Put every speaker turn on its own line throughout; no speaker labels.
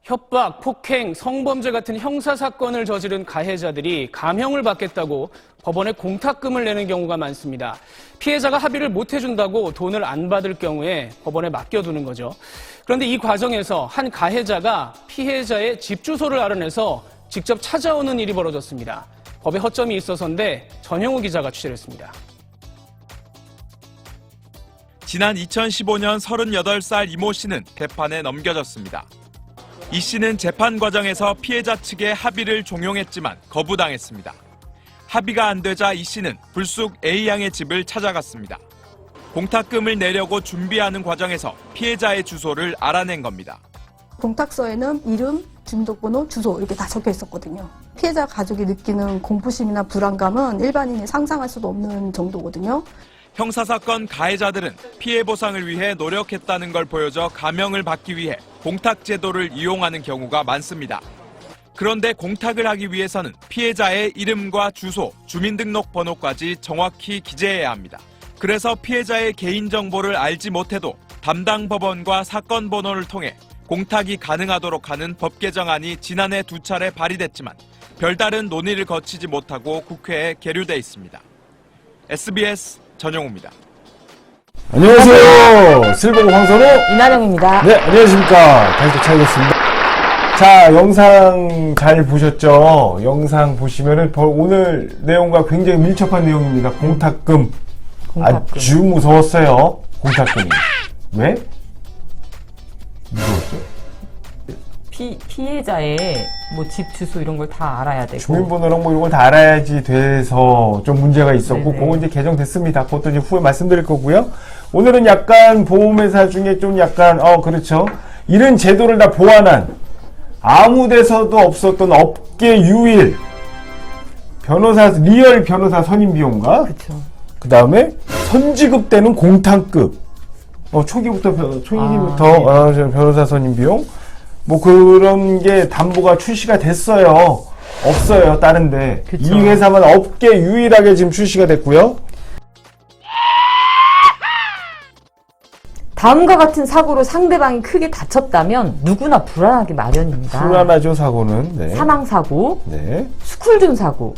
협박, 폭행, 성범죄 같은 형사사건을 저지른 가해자들이 감형을 받겠다고 법원에 공탁금을 내는 경우가 많습니다. 피해자가 합의를 못 해준다고 돈을 안 받을 경우에 법원에 맡겨두는 거죠. 그런데 이 과정에서 한 가해자가 피해자의 집 주소를 알아내서 직접 찾아오는 일이 벌어졌습니다. 법에 허점이 있어서인데 전형우 기자가 취재를 했습니다.
지난 2015년 38살 이모 씨는 재판에 넘겨졌습니다. 이 씨는 재판 과정에서 피해자 측의 합의를 종용했지만 거부당했습니다. 합의가 안 되자 이 씨는 불쑥 A양의 집을 찾아갔습니다. 공탁금을 내려고 준비하는 과정에서 피해자의 주소를 알아낸 겁니다.
공탁서에는 이름, 주민등록번호, 주소 이렇게 다 적혀 있었거든요. 피해자 가족이 느끼는 공포심이나 불안감은 일반인이 상상할 수도 없는 정도거든요.
형사사건 가해자들은 피해 보상을 위해 노력했다는 걸 보여줘 감형을 받기 위해 공탁 제도를 이용하는 경우가 많습니다. 그런데 공탁을 하기 위해서는 피해자의 이름과 주소, 주민등록번호까지 정확히 기재해야 합니다. 그래서 피해자의 개인정보를 알지 못해도 담당 법원과 사건 번호를 통해 공탁이 가능하도록 하는 법 개정안이 지난해 2차례 발의됐지만 별다른 논의를 거치지 못하고 국회에 계류돼 있습니다. SBS 전영우입니다.
안녕하세요. 실버고 황선호
이나영입니다.
네, 안녕하십니까. 다시 또 찾아뵙겠습니다. 자, 영상 잘 보셨죠? 영상 보시면은 오늘 내용과 굉장히 밀접한 내용입니다. 공탁금. 아주 무서웠어요. 공탁금이. 왜? 무서웠죠?
피해자의 뭐 집 주소 이런 걸 다 알아야 되고
주민번호랑 뭐 이런 걸 다 알아야지 돼서 좀 문제가 있었고,
네네.
그거 이제 개정됐습니다. 그것도 이제 후에 말씀드릴 거고요. 오늘은 약간 보험회사 중에 좀 약간, 그렇죠. 이런 제도를 다 보완한 아무 데서도 없었던 업계 유일 리얼 변호사 선임 비용과
그렇죠.
그 다음에 선지급되는 공탁급, 초기부터 변호사 선임 비용, 뭐 그런 게 담보가 출시가 됐어요. 없어요, 다른데.
그쵸.
이 회사만 업계 유일하게 지금 출시가 됐고요.
다음과 같은 사고로 상대방이 크게 다쳤다면 누구나 불안하기 마련입니다.
불안하죠, 사고는. 네.
사망사고,
네.
스쿨존 사고,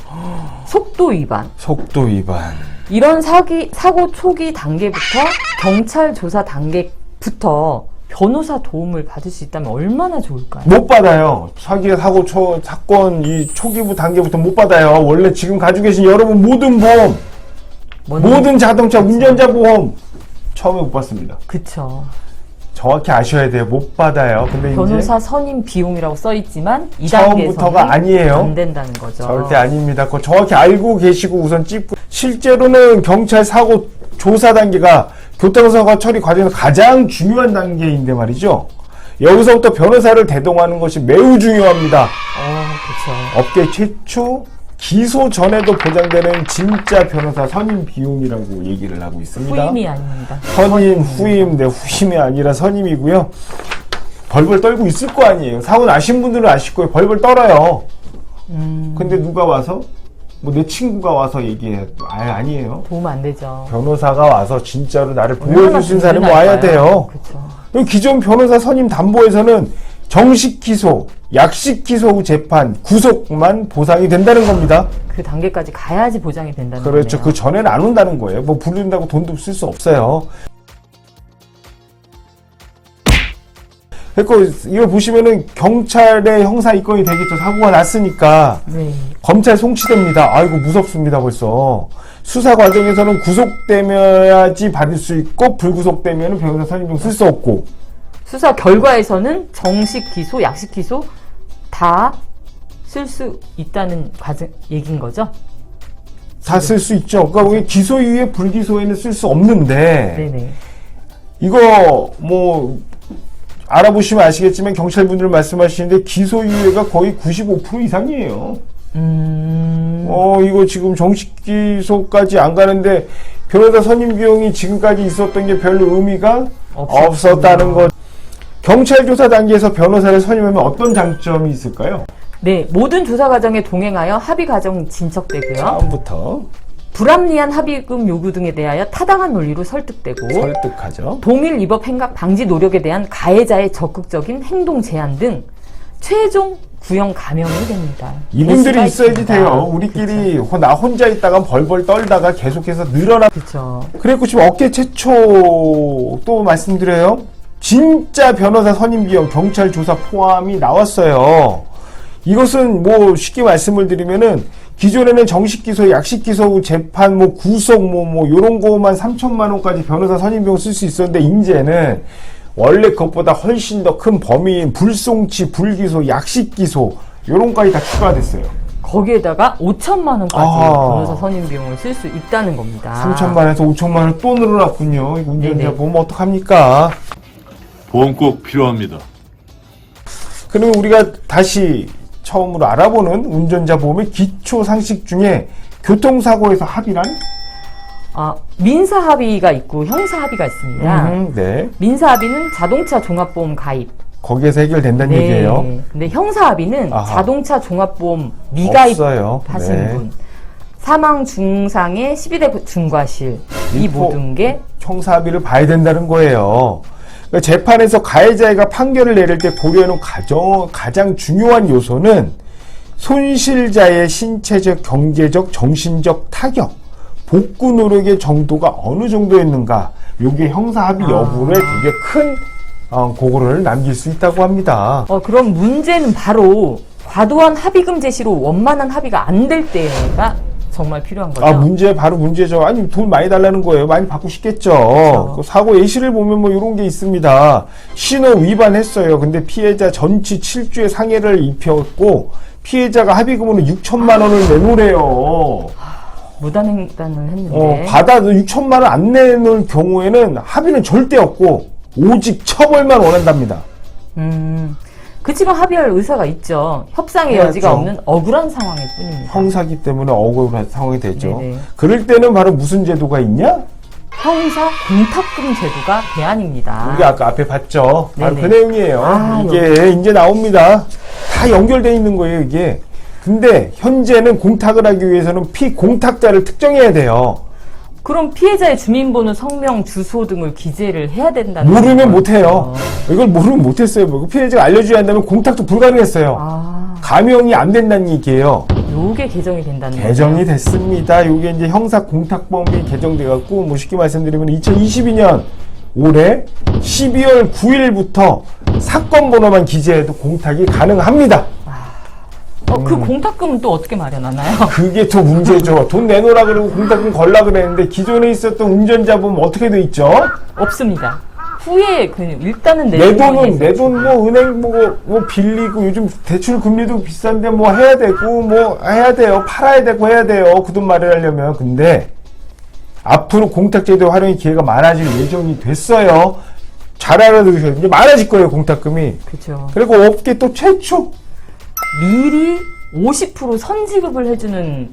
속도 위반.
속도 위반.
이런 사고 초기 단계부터 경찰 조사 단계부터 변호사 도움을 받을 수 있다면 얼마나 좋을까요?
못 받아요. 사건 이 초기부 단계부터 못 받아요. 원래 지금 가지고 계신 여러분 모든 보험, 모든 자동차 운전자 보험 처음에 못 받습니다.
그쵸.
정확히 아셔야 돼요. 못 받아요. 근데
변호사
이제
선임 비용이라고 써있지만 이
처음부터가
단계에서는
아니에요.
안 된다는 거죠.
절대 아닙니다. 그거 정확히 알고 계시고 우선 찝고. 실제로는 경찰 사고 조사 단계가 교통사고 처리 과정에서 가장 중요한 단계인데 말이죠. 여기서부터 변호사를 대동하는 것이 매우 중요합니다.
그쵸.
업계 최초 기소 전에도 보장되는 진짜 변호사 선임 비용이라고 얘기를 하고 있습니다.
후임이 아닙니다.
후임, 네, 후임이 아니라 선임이고요. 벌벌 떨고 있을 거 아니에요. 사고 나신 분들은 아실 거예요. 벌벌 떨어요. 근데 누가 와서? 뭐 내 친구가 와서 얘기해. 아니에요.
도움 안 되죠.
변호사가 와서 진짜로 나를 보호해주신 사람이
든든할까요?
와야 돼요.
그렇죠.
기존 변호사 선임 담보에서는 정식 기소, 약식 기소 후 재판, 구속만 보상이 된다는 겁니다.
그 단계까지 가야지 보장이 된다는
그렇죠.
거네요.
그 전에는 안 온다는 거예요. 뭐 부른다고 돈도 쓸 수 없어요. 그러니까 이걸 보시면은 경찰의 형사 입건이 되겠죠. 사고가 났으니까.
네.
검찰 송치됩니다. 아이고 무섭습니다 벌써. 수사 과정에서는 구속되면야지 받을 수 있고 불구속되면 변호사 선임비용 쓸 수 없고.
수사 결과에서는 정식 기소, 약식 기소 다 쓸 수 있다는 얘기인 거죠?
다 쓸 수 있죠. 그러니까 우리 기소 이후에 불기소에는 쓸 수 없는데.
네네.
이거 뭐 알아보시면 아시겠지만 경찰분들 말씀하시는데 기소유예가 거의 95% 이상이에요. 이거 지금 정식 기소까지 안 가는데 변호사 선임 비용이 지금까지 있었던 게 별로 의미가 없었다는 것. 경찰 조사 단계에서 변호사를 선임하면 어떤 장점이 있을까요?
네, 모든 조사 과정에 동행하여 합의 과정 진척되고요.
처음부터
불합리한 합의금 요구 등에 대하여 타당한 논리로 설득되고
설득하죠.
동일 위법 행각 방지 노력에 대한 가해자의 적극적인 행동 제한 등 최종 구형 감형이 됩니다.
이분들이
될 수가
있어야지
있습니다.
돼요. 우리끼리 나 혼자 있다가 벌벌 떨다가 계속해서 늘어나.
그렇죠.
그리고 지금 업계 최초 또 말씀드려요. 진짜 변호사 선임 비용 경찰 조사 포함이 나왔어요. 이것은 뭐 쉽게 말씀을 드리면은 기존에는 정식 기소, 약식 기소, 재판, 뭐 구속, 뭐 요런 거만 3천만 원까지 변호사 선임 비용 쓸 수 있었는데 이제는 원래 그것보다 훨씬 더 큰 범위인 불송치, 불기소, 약식 기소 요런 거까지 다 추가가 됐어요.
거기에다가 5천만 원까지
아.
변호사 선임 비용을 쓸 수 있다는 겁니다.
3천만 원에서 5천만 원 또 늘어났군요. 이거 운전자
네네.
보면 어떡합니까?
보험 꼭 필요합니다.
그러면 우리가 다시 처음으로 알아보는 운전자 보험의 기초 상식 중에 교통사고에서 합의란?
민사 합의가 있고 형사 합의가 있습니다.
네.
민사 합의는 자동차 종합보험 가입.
거기에서 해결된다는 얘기예요.
근데 형사 합의는
아하.
자동차 종합보험 미가입
없어요.
하신
네.
분. 사망 중상의 12대 중과실. 이
일포-
모든 게
형사 합의를 봐야 된다는 거예요. 그러니까 재판에서 가해자가 판결을 내릴 때 고려하는 가장 중요한 요소는 손실자의 신체적, 경제적, 정신적 타격, 복구 노력의 정도가 어느 정도였는가. 이게 형사 합의 여부에 되게 큰 고거를 남길 수 있다고 합니다.
그럼 문제는 바로 과도한 합의금 제시로 원만한 합의가 안 될 때가 정말 필요한 거죠.
바로 문제죠. 아니, 돈 많이 달라는 거예요. 많이 받고 싶겠죠.
그렇죠.
그 사고 예시를 보면 뭐 이런 게 있습니다. 신호 위반했어요. 근데 피해자 전치 7주의 상해를 입혔고, 피해자가 합의금으로 6천만 원을 내놓으래요.
무단횡단을 했는데
6천만 원 안 내놓을 경우에는 합의는 절대 없고, 오직 처벌만 원한답니다.
그치만 합의할 의사가 있죠. 협상의
해야죠.
여지가 없는 억울한 상황일 뿐입니다.
형사기 때문에 억울한 상황이 되죠.
네네.
그럴 때는 바로 무슨 제도가 있냐?
형사 공탁금 제도가 대안입니다.
우리 아까 앞에 봤죠? 바로
네네.
그 내용이에요. 이게 이제 나옵니다. 다 연결되어 있는 거예요, 이게. 근데 현재는 공탁을 하기 위해서는 피공탁자를 특정해야 돼요.
그럼 피해자의 주민번호, 성명, 주소 등을 기재를 해야 된다는
모르면
거죠.
못해요. 이걸 모르면 못했어요. 뭐 피해자가 알려줘야 한다면 공탁도 불가능했어요. 감형이 안 된다는 얘기예요.
요게 개정이 된다는
개정이
거죠.
됐습니다. 요게 이제 형사 공탁법이 개정돼갖고, 뭐 쉽게 말씀드리면 2022년 올해 12월 9일부터 사건 번호만 기재해도 공탁이 가능합니다.
그 공탁금은 또 어떻게 마련하나요?
그게 더 문제죠. 돈 내놓으라 그러고 공탁금 걸라 그랬는데 기존에 있었던 운전자 보면 어떻게 돼 있죠?
없습니다. 후에 그냥 일단은
내 돈 뭐 은행 뭐 빌리고 요즘 대출 금리도 비싼데 뭐 해야 되고 뭐 해야 돼요. 팔아야 되고 해야 돼요. 그 돈 마련하려면. 근데 앞으로 공탁제도 활용의 기회가 많아질 예정이 됐어요. 잘 알아두셔야 이제 많아질 거예요, 공탁금이.
그렇죠.
그리고 업계 또 최초
미리 50% 선지급을 해주는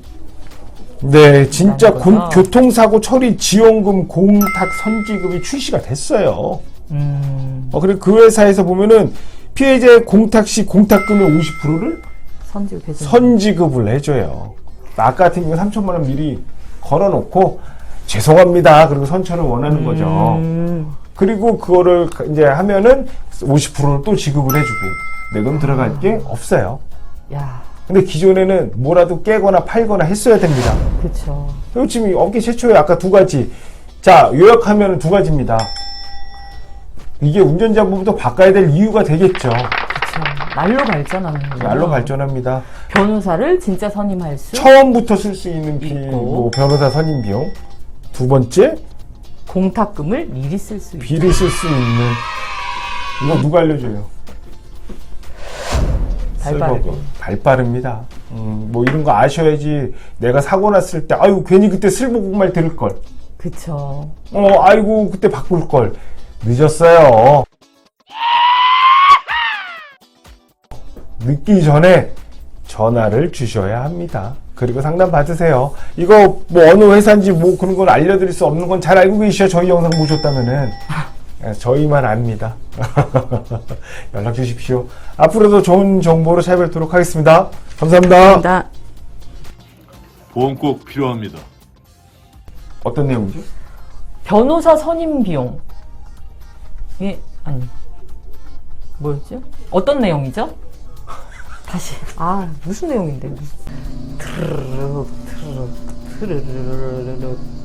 네, 진짜
거죠?
교통사고 처리 지원금 공탁 선지급이 출시가 됐어요. 그리고 그 회사에서 보면은 피해자의 공탁 시 공탁금의 50%를
선지급 해주는
선지급을 해줘요. 아까 같은 경우 3천만 원 미리 걸어놓고 죄송합니다. 그리고 선처를 원하는 거죠. 그리고 그거를 이제 하면은 50%를 또 지급을 해주고 내 돈 들어갈 게 없어요.
야,
근데 기존에는 뭐라도 깨거나 팔거나 했어야 됩니다.
그렇죠.
그리고 지금 업계 최초에 아까 두 가지. 자, 요약하면 두 가지입니다. 이게 운전자분부터 바꿔야 될 이유가 되겠죠.
그렇죠. 날로 발전하는 거죠.
날로 발전합니다.
변호사를 진짜 선임할 수
처음부터 쓸 수 있는
있고.
뭐 변호사 선임 비용. 두 번째,
공탁금을 미리 쓸 수 있고
비리 쓸 수 있는. 이거 누가 알려줘요?
발빠르게.
발빠릅니다. 뭐 이런 거 아셔야지. 내가 사고 났을 때, 아유, 괜히 그때 슬보고말 들을 걸.
그쵸.
아이고, 그때 바꿀 걸. 늦었어요. 늦기 전에 전화를 주셔야 합니다. 그리고 상담 받으세요. 이거 뭐 어느 회사인지 뭐 그런 건 알려드릴 수 없는 건 잘 알고 계시죠? 저희 영상 보셨다면은. 저희만 압니다. 연락 주십시오. 앞으로도 좋은 정보로 찾아뵙도록 하겠습니다. 감사합니다.
감사합니다.
보험 꼭 필요합니다.
어떤 내용이죠?
변호사 선임 비용. 아니. 뭐였죠? 어떤 내용이죠? 다시. 아, 무슨 내용인데? 트르륵, 트르륵, 트르르르르르.